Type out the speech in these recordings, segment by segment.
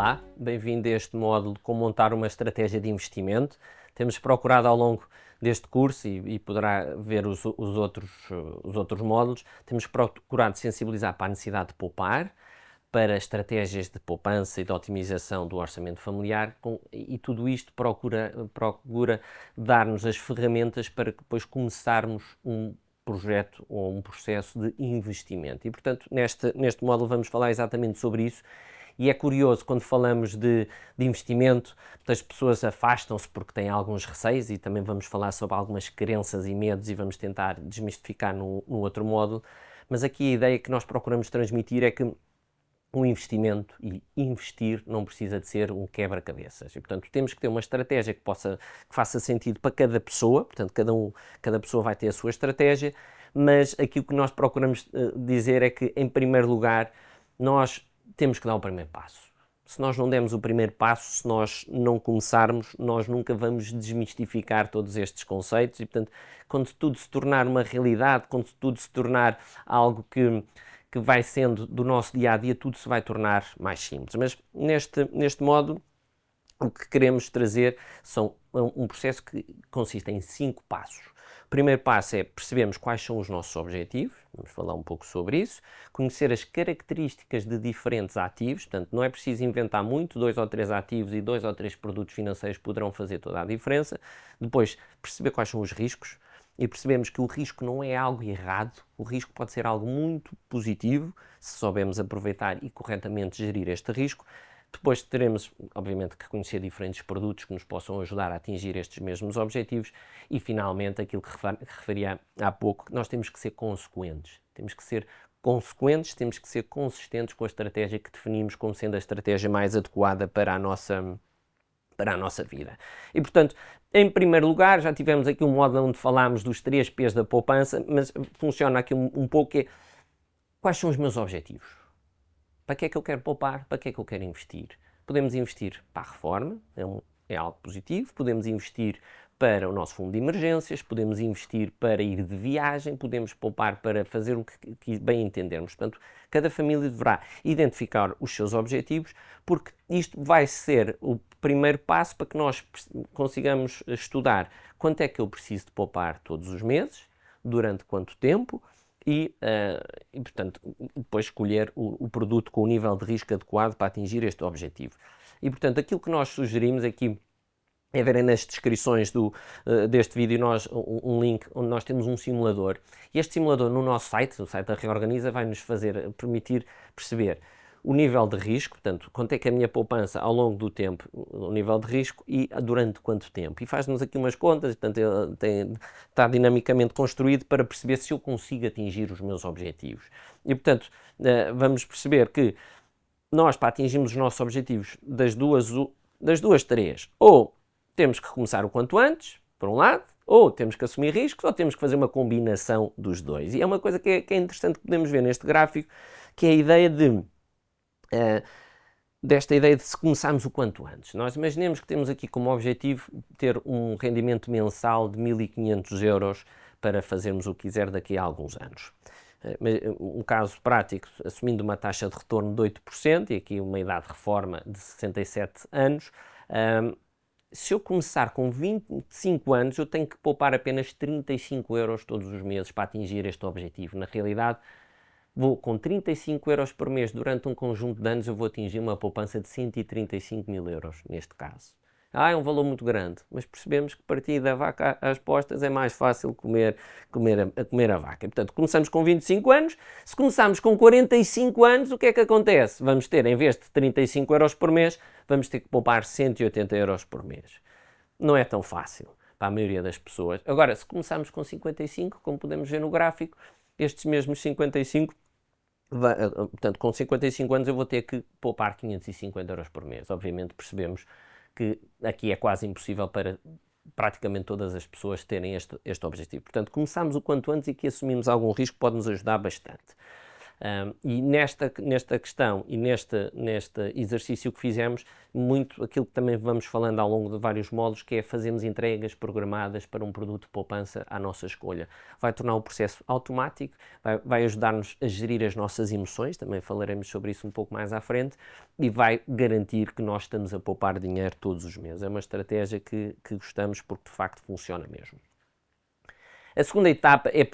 Olá, bem-vindo a este módulo de como montar uma estratégia de investimento. Temos procurado ao longo deste curso e poderá ver os outros módulos, temos procurado sensibilizar para a necessidade de poupar, para estratégias de poupança e de otimização do orçamento familiar e tudo isto procura dar-nos as ferramentas para que depois começarmos um projeto ou um processo de investimento. E, portanto, neste módulo vamos falar exatamente sobre isso. E é curioso, quando falamos de investimento, as pessoas afastam-se porque têm alguns receios e também vamos falar sobre algumas crenças e medos e vamos tentar desmistificar no outro módulo. Mas aqui a ideia que nós procuramos transmitir é que um investimento e investir não precisa de ser um quebra-cabeças. E, portanto, temos que ter uma estratégia que faça sentido para cada pessoa. Portanto, cada pessoa vai ter a sua estratégia, mas aquilo que nós procuramos dizer é que, em primeiro lugar, nós temos que dar o primeiro passo. Se nós não demos o primeiro passo, se nós não começarmos, nós nunca vamos desmistificar todos estes conceitos e, portanto, quando tudo se tornar uma realidade, quando tudo se tornar algo que vai sendo do nosso dia-a-dia, tudo se vai tornar mais simples. Mas neste modo, o que queremos trazer são um processo que consiste em 5 passos. O primeiro passo é percebermos quais são os nossos objetivos, vamos falar um pouco sobre isso, conhecer as características de diferentes ativos, portanto não é preciso inventar muito, 2 ou 3 ativos e 2 ou 3 produtos financeiros poderão fazer toda a diferença. Depois, perceber quais são os riscos e percebemos que o risco não é algo errado, o risco pode ser algo muito positivo, se soubermos aproveitar e corretamente gerir este risco. Depois teremos, obviamente, que conhecer diferentes produtos que nos possam ajudar a atingir estes mesmos objetivos e, finalmente, aquilo que referi há pouco, nós temos que ser consequentes. Temos que ser consistentes com a estratégia que definimos como sendo a estratégia mais adequada para a nossa vida. E, portanto, em primeiro lugar, já tivemos aqui um módulo onde falámos dos 3 P's da poupança, mas funciona aqui um pouco que é, quais são os meus objetivos? Para que é que eu quero poupar? Para que é que eu quero investir? Podemos investir para a reforma, é algo positivo. Podemos investir para o nosso fundo de emergências, podemos investir para ir de viagem, podemos poupar para fazer o que bem entendermos. Portanto, cada família deverá identificar os seus objetivos, porque isto vai ser o primeiro passo para que nós consigamos estudar quanto é que eu preciso de poupar todos os meses, durante quanto tempo, e portanto, depois escolher o produto com o nível de risco adequado para atingir este objetivo. E, portanto, aquilo que nós sugerimos aqui é verem nas descrições deste vídeo um link onde nós temos um simulador. E este simulador no nosso site, no site da Reorganiza, vai nos permitir perceber o nível de risco, portanto, quanto é que a minha poupança ao longo do tempo, o nível de risco e durante quanto tempo. E faz-nos aqui umas contas, portanto, está dinamicamente construído para perceber se eu consigo atingir os meus objetivos. E, portanto, vamos perceber que nós, para atingirmos os nossos objetivos das duas três, ou temos que começar o quanto antes, por um lado, ou temos que assumir riscos, ou temos que fazer uma combinação dos dois. E é uma coisa que é interessante que podemos ver neste gráfico, que é a ideia desta ideia de se começarmos o quanto antes. Nós imaginemos que temos aqui como objetivo ter um rendimento mensal de 1.500 euros para fazermos o que quiser daqui a alguns anos. Um caso prático, assumindo uma taxa de retorno de 8%, e aqui uma idade de reforma de 67 anos, se eu começar com 25 anos, eu tenho que poupar apenas 35 euros todos os meses para atingir este objetivo. Na realidade, vou com 35 euros por mês durante um conjunto de anos, eu vou atingir uma poupança de 135 mil euros, neste caso. É um valor muito grande, mas percebemos que partir da vaca às postas é mais fácil comer a vaca. Portanto, começamos com 25 anos, se começarmos com 45 anos, o que é que acontece? Vamos ter, em vez de 35 euros por mês, vamos ter que poupar 180 euros por mês. Não é tão fácil para a maioria das pessoas. Agora, se começarmos com 55, como podemos ver no gráfico, estes mesmos 55, portanto, com 55 anos eu vou ter que poupar 550 euros por mês. Obviamente percebemos que aqui é quase impossível para praticamente todas as pessoas terem este objetivo. Portanto, começamos o quanto antes e que assumimos algum risco pode nos ajudar bastante. E nesta questão e neste exercício que fizemos, muito aquilo que também vamos falando ao longo de vários módulos, que é fazermos entregas programadas para um produto de poupança à nossa escolha. Vai tornar o processo automático, vai ajudar-nos a gerir as nossas emoções, também falaremos sobre isso um pouco mais à frente, e vai garantir que nós estamos a poupar dinheiro todos os meses. É uma estratégia que gostamos porque de facto funciona mesmo. A segunda etapa é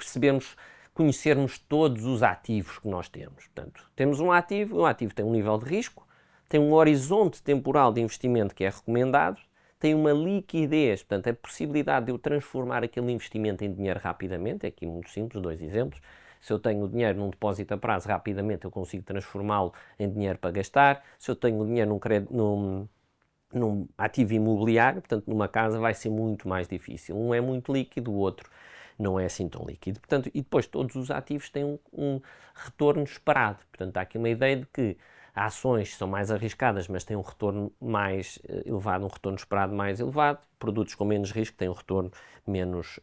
conhecermos todos os ativos que nós temos. Portanto, temos um ativo, o ativo tem um nível de risco, tem um horizonte temporal de investimento que é recomendado, tem uma liquidez, portanto, a possibilidade de eu transformar aquele investimento em dinheiro rapidamente, é aqui muito simples, 2 exemplos. Se eu tenho o dinheiro num depósito a prazo, rapidamente eu consigo transformá-lo em dinheiro para gastar. Se eu tenho o dinheiro num ativo imobiliário, portanto, numa casa, vai ser muito mais difícil. Um é muito líquido, o outro não é assim tão líquido. Portanto, e depois todos os ativos têm um retorno esperado. Portanto, há aqui uma ideia de que ações são mais arriscadas, mas têm um retorno mais elevado, um retorno esperado mais elevado. Produtos com menos risco têm um retorno menos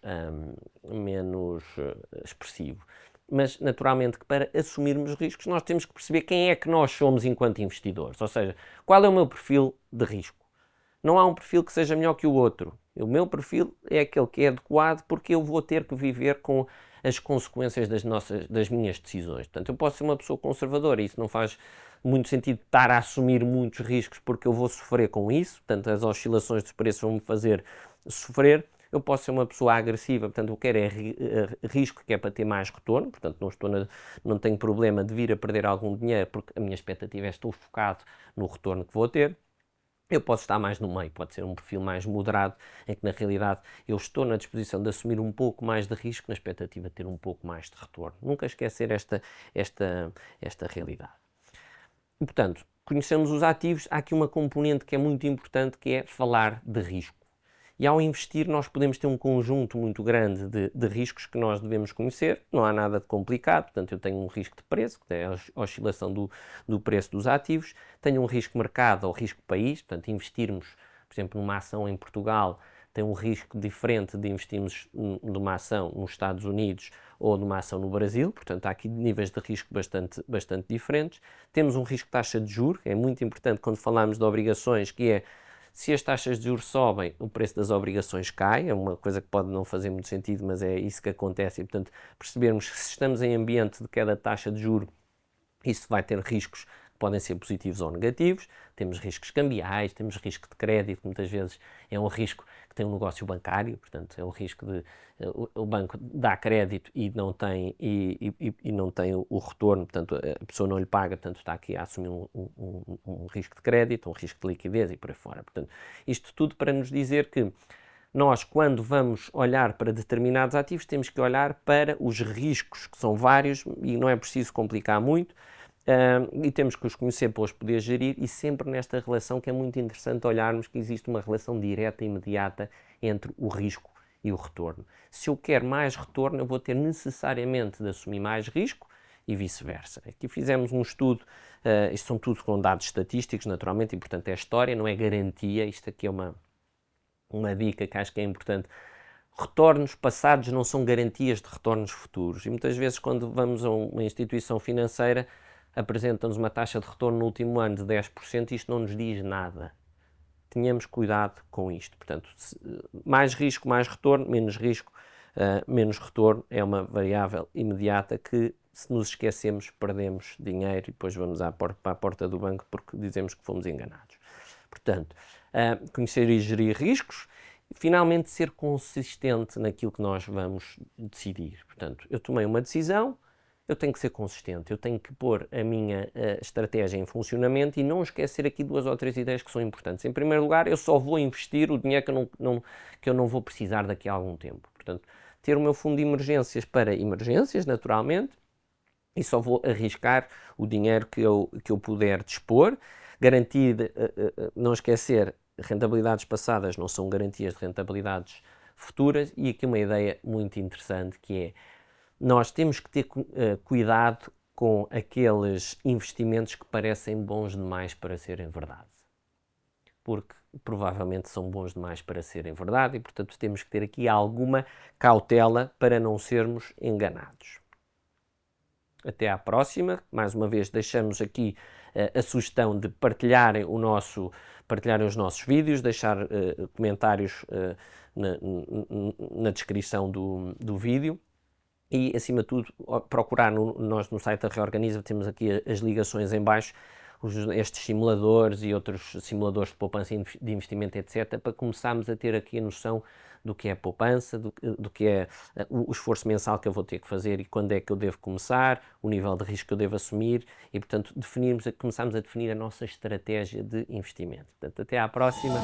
expressivo. Mas, naturalmente, que para assumirmos riscos, nós temos que perceber quem é que nós somos enquanto investidores. Ou seja, qual é o meu perfil de risco? Não há um perfil que seja melhor que o outro. O meu perfil é aquele que é adequado porque eu vou ter que viver com as consequências das minhas decisões. Portanto, eu posso ser uma pessoa conservadora e isso não faz muito sentido estar a assumir muitos riscos porque eu vou sofrer com isso. Portanto, as oscilações dos preços vão me fazer sofrer. Eu posso ser uma pessoa agressiva, portanto, eu quero é risco, que é para ter mais retorno, portanto, não tenho problema de vir a perder algum dinheiro porque a minha expectativa é estou focado no retorno que vou ter. Eu posso estar mais no meio, pode ser um perfil mais moderado, em que na realidade eu estou na disposição de assumir um pouco mais de risco na expectativa de ter um pouco mais de retorno. Nunca esquecer esta realidade. E, portanto, conhecemos os ativos, há aqui uma componente que é muito importante, que é falar de risco. E ao investir nós podemos ter um conjunto muito grande de riscos que nós devemos conhecer, não há nada de complicado, portanto eu tenho um risco de preço, que é a oscilação do preço dos ativos, tenho um risco mercado ou risco país, portanto investirmos, por exemplo, numa ação em Portugal tem um risco diferente de investirmos numa ação nos Estados Unidos ou numa ação no Brasil, portanto há aqui níveis de risco bastante diferentes. Temos um risco de taxa de juros, que é muito importante quando falamos de obrigações, que é se as taxas de juros sobem, o preço das obrigações cai, é uma coisa que pode não fazer muito sentido, mas é isso que acontece e, portanto, percebermos que se estamos em ambiente de queda de taxa de juros, isso vai ter riscos que podem ser positivos ou negativos, temos riscos cambiais, temos risco de crédito, muitas vezes é um risco que tem um negócio bancário, portanto é o risco de o banco dá crédito e não tem, não tem o retorno, portanto a pessoa não lhe paga, portanto está aqui a assumir um risco de crédito, um risco de liquidez e por aí fora. Portanto, isto tudo para nos dizer que nós, quando vamos olhar para determinados ativos, temos que olhar para os riscos, que são vários e não é preciso complicar muito, e temos que os conhecer para os poder gerir, e sempre nesta relação que é muito interessante olharmos que existe uma relação direta e imediata entre o risco e o retorno. Se eu quero mais retorno, eu vou ter necessariamente de assumir mais risco e vice-versa. Aqui fizemos um estudo, isto são tudo com dados estatísticos, naturalmente, e portanto é história, não é garantia, isto aqui é uma dica que acho que é importante. Retornos passados não são garantias de retornos futuros, e muitas vezes quando vamos a uma instituição financeira apresentam-nos uma taxa de retorno no último ano de 10%, isto não nos diz nada. Tenhamos cuidado com isto. Portanto, mais risco, mais retorno, menos risco, menos retorno, é uma variável imediata que, se nos esquecemos, perdemos dinheiro e depois vamos para a porta do banco porque dizemos que fomos enganados. Portanto, conhecer e gerir riscos, e finalmente ser consistente naquilo que nós vamos decidir. Portanto, eu tomei uma decisão, eu tenho que ser consistente, eu tenho que pôr a minha estratégia em funcionamento e não esquecer aqui 2 ou 3 ideias que são importantes. Em primeiro lugar, eu só vou investir o dinheiro que eu não vou precisar daqui a algum tempo. Portanto, ter o meu fundo de emergências para emergências, naturalmente, e só vou arriscar o dinheiro que eu puder dispor, garantir, não esquecer, rentabilidades passadas não são garantias de rentabilidades futuras, e aqui uma ideia muito interessante que é, nós temos que ter cuidado com aqueles investimentos que parecem bons demais para serem verdade. Porque provavelmente são bons demais para serem verdade e, portanto, temos que ter aqui alguma cautela para não sermos enganados. até à próxima. Mais uma vez deixamos aqui a sugestão de partilharem os nossos vídeos, deixar comentários na descrição do vídeo. E, acima de tudo, procurar nós no site da Reorganiza, temos aqui as ligações em baixo, estes simuladores e outros simuladores de poupança e de investimento, etc., para começarmos a ter aqui a noção do que é poupança, do que é o esforço mensal que eu vou ter que fazer e quando é que eu devo começar, o nível de risco que eu devo assumir e, portanto, começarmos a definir a nossa estratégia de investimento. Portanto, até à próxima.